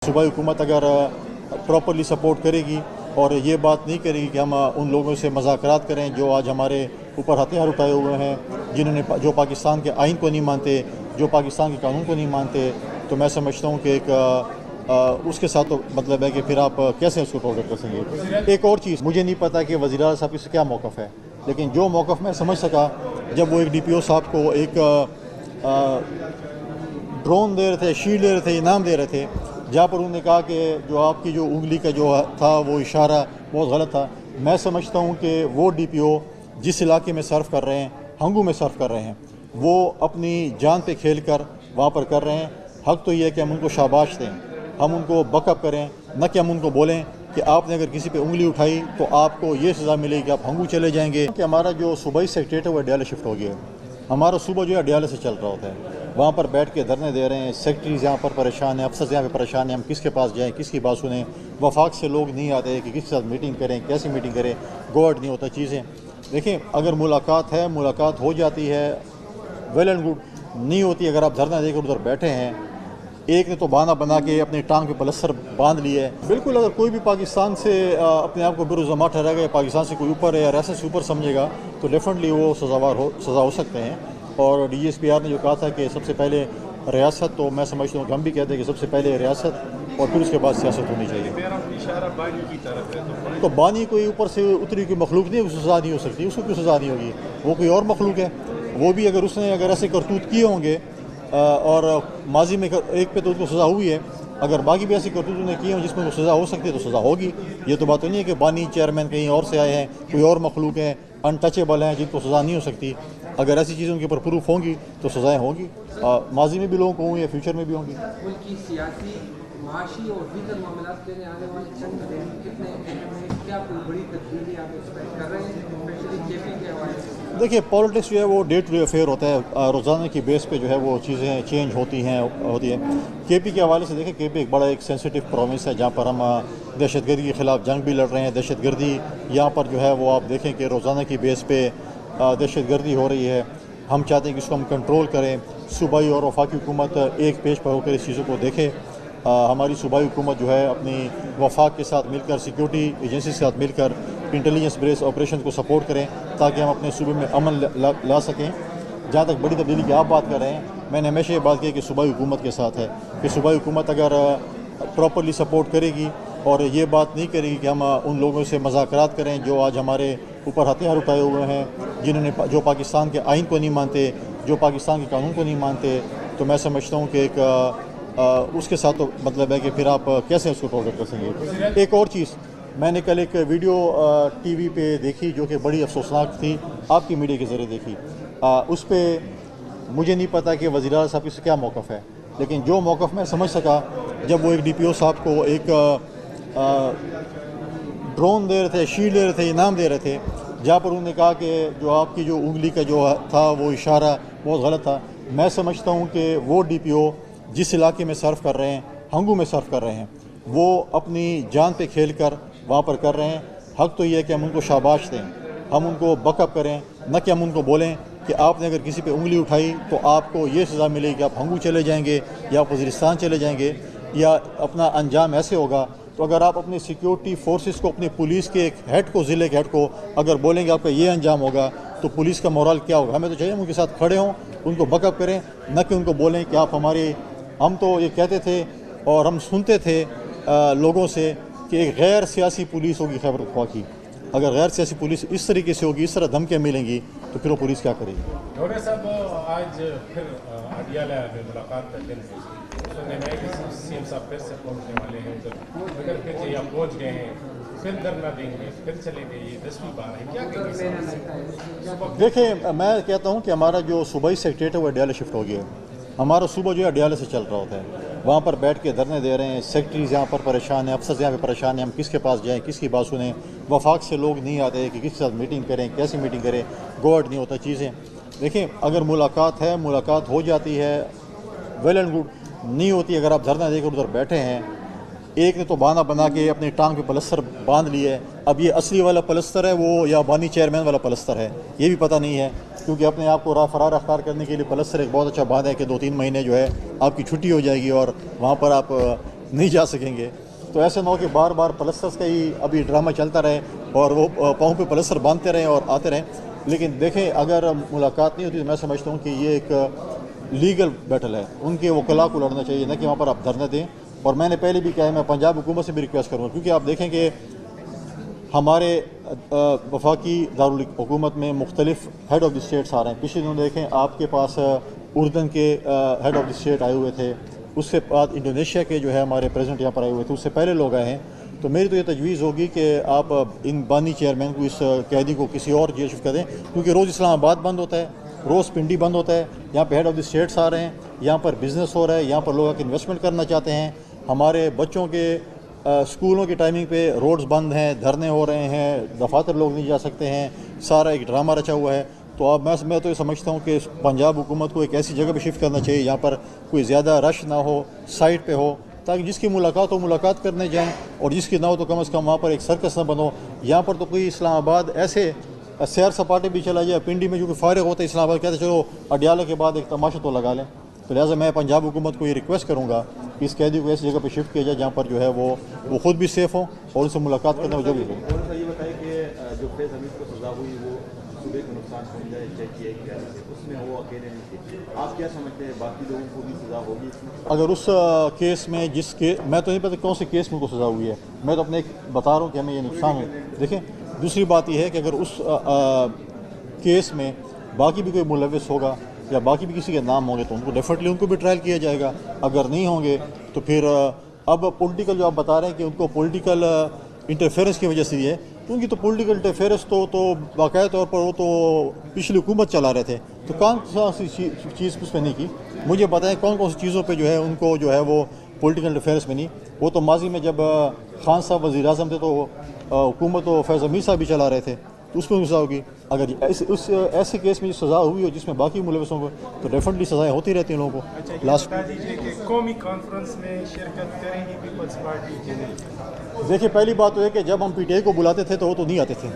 सूबाई हुकूमत अगर प्रॉपरली सपोर्ट करेगी और ये बात नहीं करेगी कि हम उन लोगों से मज़ाकरात करें जो आज हमारे ऊपर हथियार उठाए हुए हैं, जिन्होंने जो पाकिस्तान के आइन को नहीं मानते, जो पाकिस्तान के कानून को नहीं मानते, तो मैं समझता हूँ कि उसके साथ तो मतलब है कि फिर आप कैसे उसको टॉलरेट कर सकेंगे। एक और चीज़, मुझे नहीं पता कि वज़ीर आला साहब की क्या मौक़िफ़ है, लेकिन जो मौक़िफ़ मैं समझ सका जब वो एक DPO साहब को एक ड्रोन दे रहे थे, शील्ड दे रहे थे, इनाम दे रहे थे, जहाँ पर उन्होंने कहा कि जो आपकी जो उंगली का जो था वो इशारा बहुत गलत था। मैं समझता हूँ कि वो DPO जिस इलाके में सर्व कर रहे हैं, हंगू में सर्व कर रहे हैं, वो अपनी जान पे खेल कर वहाँ पर कर रहे हैं। हक़ तो ये है कि हम उनको शाबाश दें, हम उनको बकअप करें, न कि हम उनको बोलें कि आपने अगर किसी पे उंगली उठाई तो आपको ये सज़ा मिलेगी कि आप हंगू चले जाएंगे। कि हमारा जो सूबाई सेक्रेटरी है वो अडियाला शिफ्ट हो गया है। हमारा सूबा जो है अडियाला से चल रहा होता है, वहाँ पर बैठ के धरने दे रहे हैं, सेक्रेटरीज़ यहाँ पर परेशान हैं, अफसर यहाँ पे परेशान हैं, हम किसके पास जाएँ, किसकी बात सुनें। वफाक से लोग नहीं आते कि किसके साथ मीटिंग करें, कैसे मीटिंग करें, गो नहीं होता चीज़ें। देखें, अगर मुलाकात है, मुलाकात हो जाती है, वेल एंड गुड। नहीं होती अगर आप धरना देकर उधर बैठे हैं, एक ने तो बहाना बना के अपनी टांग पे पलस्तर बांध लिया है। बिल्कुल, अगर कोई भी पाकिस्तान से अपने आप को बेरुज़मा ठहराएगा या पाकिस्तान से कोई ऊपर है या रियासत से ऊपर समझेगा तो डेफिनेटली वो सज़ा हो सकते हैं। और DSPR ने जो कहा था कि सबसे पहले रियासत, तो मैं समझता हूँ कि हम भी कहते हैं कि सबसे पहले रियासत और फिर उसके बाद सियासत होनी चाहिए। तो बानी कोई ऊपर से उतरी कोई मखलूक नहीं है, उसको सज़ा नहीं हो सकती। उसको क्यों सज़ा नहीं होगी? वो कोई और मखलूक है। वो भी अगर उसने ऐसे करतूत किए होंगे और माजी में एक पे तो उसको सज़ा हुई है, अगर बाकी भी ऐसी करतूत उन्हें किए हों जिसमें वो सज़ा हो सकती है तो सज़ा होगी। ये तो बात नहीं है कि बानी चेयरमैन कहीं और से आए हैं, कोई और मखलूक हैं, अनटचेबल हैं, जिनको सज़ा नहीं हो सकती। अगर ऐसी चीज़ें उनके ऊपर प्रूफ होंगी तो सज़ाएँ होंगी। माजी में भी लोगों को हुई है, फ्यूचर में भी होंगी। उनकी सियासी, माशी और दीगर मामलात के आने वाले चंद दिन कितने अहम हैं? क्या कोई बड़ी तब्दीली आप एक्सपेक्ट कर रहे हैं, स्पेशली KP के हवाले से? देखिए, पॉलिटिक्स जो है वो डे टू डे अफेयर होता है, रोज़ाना की बेस पे जो है वो चीज़ें चेंज होती हैं। KP के हवाले से देखें, KP एक बड़ा एक सेंसिटिव प्रोविंस है जहाँ पर हम दहशतगर्दी के ख़िलाफ़ जंग भी लड़ रहे हैं। दहशतगर्दी यहाँ पर जो है वो आप देखें कि रोज़ाना की बेस पे दहशतगर्दी हो रही है। हम चाहते हैं कि इसको हम कंट्रोल करें। सूबाई और वफाकी हुकूमत एक पेज पर होकर इस चीज़ों को देखे। हमारी सूबाई हुकूमत जो है अपनी वफाक के साथ मिलकर, सिक्योरिटी एजेंसी के साथ मिलकर इंटेलिजेंस बेस्ड ऑपरेशन को सपोर्ट करें ताकि हम अपने सूबे में अमन ला सकें। जहाँ तक बड़ी तब्दीली की आप बात कर रहे हैं, मैंने हमेशा ये बात की कि सूबाई हुकूमत के साथ है कि सूबाई हुकूमत अगर प्रॉपरली सपोर्ट करेगी और ये बात नहीं करेगी कि हम उन लोगों से मज़ाकरात करें जो आज हमारे ऊपर हथियार उठाए हुए हैं, जिन्होंने जो पाकिस्तान के आइन को नहीं मानते, जो पाकिस्तान के कानून को नहीं मानते, तो मैं समझता हूँ कि उसके साथ तो मतलब है कि फिर आप कैसे उसको टॉलरेट कर सकेंगे। एक और चीज़, मैंने कल एक वीडियो TV पे देखी जो कि बड़ी अफसोसनाक थी, आपकी मीडिया के ज़रिए देखी। उस पर मुझे नहीं पता कि वज़ीर आला साहब की क्या मौक़िफ़ है, लेकिन जो मौक़िफ़ मैं समझ सका जब वो एक DPO साहब को एक ड्रोन दे रहे थे, शील्ड दे रहे थे, इनाम दे रहे थे, जहाँ पर उन्होंने कहा कि जो आपकी जो उंगली का जो था वो इशारा बहुत गलत था। मैं समझता हूँ कि वो DPO जिस इलाके में सर्व कर रहे हैं, हंगू में सर्व कर रहे हैं, वो अपनी जान पे खेल कर वहाँ पर कर रहे हैं। हक़ तो ये है कि हम उनको शाबाश दें, हम उनको बकअप करें, न कि हम उनको बोलें कि आपने अगर किसी पे उंगली उठाई तो आपको ये सज़ा मिलेगी कि आप हंगू चले जाएंगे या वज़ीरिस्तान चले जाएंगे या अपना अंजाम ऐसे होगा। तो अगर आप अपने सिक्योरिटी फोर्सेस को, अपने पुलिस के एक हेड को, ज़िले के हेड को अगर बोलेंगे आपका ये अंजाम होगा तो पुलिस का मोरल क्या होगा? हमें तो चाहिए उनके साथ खड़े हों, उनको बकअप करें, न कि उनको बोलें कि आप हमारे। हम तो ये कहते थे और हम सुनते थे लोगों से कि एक गैर सियासी पुलिस होगी खैबर पख्तूनख्वा की। अगर गैर सियासी पुलिस इस तरीके से होगी, इस तरह धमकियाँ मिलेंगी तो फिर वो पुलिस क्या करेगी? डॉक्टर साहब, आज फिर अडियाला में मुलाकात का दिन है, सुनने में कि CM साहब फिर से पहुंचने वाले हैं उधर, अगर फिर से या पहुंच गए हैं, फिर धरना देंगे, फिर चले गए, ये 10वीं बार है, क्या कहेंगे? देखिए, मैं कहता हूँ कि हमारा जो सूबाई सेक्रेटरी है वो अडियाला शिफ्ट हो गया है। हमारा सूबा जो है अडियाला से चल रहा होता है, वहाँ पर बैठ के धरने दे रहे हैं, सेक्रेटरीज़ यहाँ पर परेशान हैं, अफसर यहाँ पे परेशान हैं, हम किसके पास जाएँ, किसकी बात सुनें। वफाक से लोग नहीं आते कि किसके साथ मीटिंग करें, कैसे मीटिंग करें, गो नहीं होता चीज़ें। देखें, अगर मुलाकात है, मुलाकात हो जाती है, वेल एंड गुड। नहीं होती अगर आप धरना देकर उधर बैठे हैं, एक ने तो बहाना बना के अपनी टांग पे पलस्तर बांध लिया है। अब ये असली वाला पलस्तर है वो या बानी चेयरमैन वाला पलस्तर है, ये भी पता नहीं है, क्योंकि अपने आप को फरार अख्तार करने के लिए पलस्तर एक बहुत अच्छा बांध है कि 2-3 महीने जो है आपकी छुट्टी हो जाएगी और वहाँ पर आप نہیں جا سکیں گے. تو ایسے نہ ہو کہ بار بار پلسٹرس کا ہی ابھی ڈرامہ چلتا رہے اور وہ پاؤں پہ پلسٹر باندھتے رہیں اور آتے رہیں. لیکن دیکھیں اگر ملاقات نہیں ہوتی تو میں سمجھتا ہوں کہ یہ ایک لیگل بیٹل ہے, ان کے وکلاء کو لڑنا چاہیے, نہ کہ وہاں پر آپ دھرنے دیں. اور میں نے پہلے بھی کہا ہے, میں پنجاب حکومت سے بھی ریکویسٹ کروں گا, کیونکہ آپ دیکھیں کہ ہمارے وفاقی دارالحکومت میں مختلف ہیڈ آف دی اسٹیٹس آ رہے ہیں. پچھلے دنوں دیکھیں آپ کے پاس اردن کے ہیڈ آف دی اسٹیٹ آئے ہوئے تھے, اس کے بعد انڈونیشیا کے جو ہے ہمارے پریزیڈنٹ یہاں پر آئے ہوئے تھے, اس سے پہلے لوگ آئے ہیں. تو میری تو یہ تجویز ہوگی کہ آپ ان بانی چیئرمین کو, اس قیدی کو کسی اور جیل شفٹ کر دیں, کیونکہ روز اسلام آباد بند ہوتا ہے, روز پنڈی بند ہوتا ہے. یہاں پہ ہیڈ آف دی اسٹیٹس آ رہے ہیں, یہاں پر بزنس ہو رہا ہے, یہاں پر لوگ آ کے انویسٹمنٹ کرنا چاہتے ہیں. ہمارے بچوں کے اسکولوں کی ٹائمنگ پہ روڈز بند ہیں, دھرنے ہو رہے ہیں, دفاتر لوگ نہیں جا سکتے ہیں, سارا ایک ڈرامہ رچا ہوا ہے. تو اب میں تو یہ سمجھتا ہوں کہ پنجاب حکومت کو ایک ایسی جگہ پہ شفٹ کرنا چاہیے جہاں پر کوئی زیادہ رش نہ ہو, سائٹ پہ ہو, تاکہ جس کی ملاقات ہو ملاقات کرنے جائیں, اور جس کی نہ ہو تو کم از کم وہاں پر ایک سرکس نہ بنو. یہاں پر تو کوئی اسلام آباد ایسے سیر سپاٹے بھی چلا جائے, پنڈی میں جو کہ فارغ ہوتا ہے اسلام آباد, کہتے چلو اڈیالہ کے بعد ایک تماشا تو لگا لیں. تو لہٰذا میں پنجاب حکومت کو یہ ریکویسٹ کروں گا کہ اس قیدی کو ایسی جگہ پہ شفٹ کیا جائے جہاں پر جو ہے وہ خود بھی سیف ہوں اور ان سے ملاقات کرنے میں جو بھی ہو. اور یہ بتائیں کہ جو فیض حمید کو سزا ہوئی وہ صوبے کو نقصان پہنچا چیک کیا گیا, اس میں وہ اکیلے نہیں تھے. آپ کیا سمجھتے ہیں باقی لوگوں کو بھی سزا ہوگی اس میں؟ اگر اس کیس میں میں تو نہیں پتہ کون سے کیس میں کو سزا ہوئی ہے, میں تو اپنے ایک بتا رہا ہوں کہ ہمیں یہ نقصان ہو. دیکھیں دوسری بات یہ ہے کہ اگر اس کیس میں باقی بھی کوئی ملوث ہوگا یا باقی بھی کسی کے نام ہوں گے تو ان کو ڈیفینیٹلی ان کو بھی ٹرائل کیا جائے گا. اگر نہیں ہوں گے تو پھر اب پولیٹیکل جو آپ بتا رہے ہیں کہ ان کو پولیٹیکل انٹرفیئرنس کی وجہ سے یہ ہے, تو ان کی تو پولیٹیکل انٹرفیئرنس تو باقاعدہ طور پر وہ تو پچھلی حکومت چلا رہے تھے, تو کون سی چیز اس میں نہیں کی. مجھے بتائیں کون سی چیزوں پہ جو ہے ان کو جو ہے وہ پولیٹیکل انٹرفیئرنس میں نہیں. وہ تو ماضی میں جب خان صاحب وزیر اعظم تھے تو حکومت و فیض حمید صاحب بھی چلا رہے تھے, تو اس میں سزا ہوگی. اگر اس ایسے کیس میں سزا ہوئی ہو جس میں باقی ملوثوں کو, تو ڈیفینیٹلی سزائیں ہوتی رہتی ہیں لوگوں کو. لاسٹ قومی کانفرنس میں شرکت کریں گی پیپلز پارٹی کے لیے؟ دیکھیے پہلی بات تو ہے کہ جب ہم پی ٹی آئی کو بلاتے تھے تو وہ تو نہیں آتے تھے,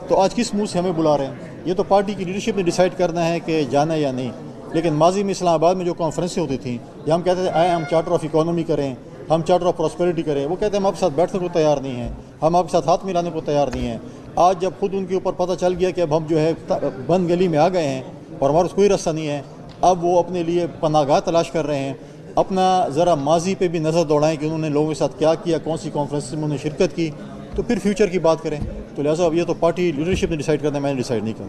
تو آج کس منہ سے ہمیں بلا رہے ہیں؟ یہ تو پارٹی کی لیڈرشپ نے ڈیسائیڈ کرنا ہے کہ جانا یا نہیں. لیکن ماضی میں اسلام آباد میں جو کانفرنسیں ہوتی تھیں یا ہم کہتے تھے آئے ہم چارٹر آف اکانومی کریں, ہم چارٹر آف پراسپیرٹی کریں, وہ کہتے ہیں ہم آپ کے ساتھ بیٹھنے کو تیار نہیں ہیں, ہم آپ کے ساتھ ہاتھ ملانے کو تیار نہیں ہیں. آج جب خود ان کے اوپر پتہ چل گیا کہ اب ہم جو ہے بند گلی میں آ گئے ہیں اور ہمارے کوئی رستہ نہیں ہے, اب وہ اپنے لیے پناہ گاہ تلاش کر رہے ہیں. اپنا ذرا ماضی پہ بھی نظر دوڑائیں کہ انہوں نے لوگوں کے ساتھ کیا کیا, کون سی کانفرنس میں انہوں نے شرکت کی, تو پھر فیوچر کی بات کریں. تو لہٰذا اب یہ تو پارٹی لیڈرشپ نے ڈیسائیڈ کرنا ہے, میں نے ڈیسائیڈ نہیں کرنا.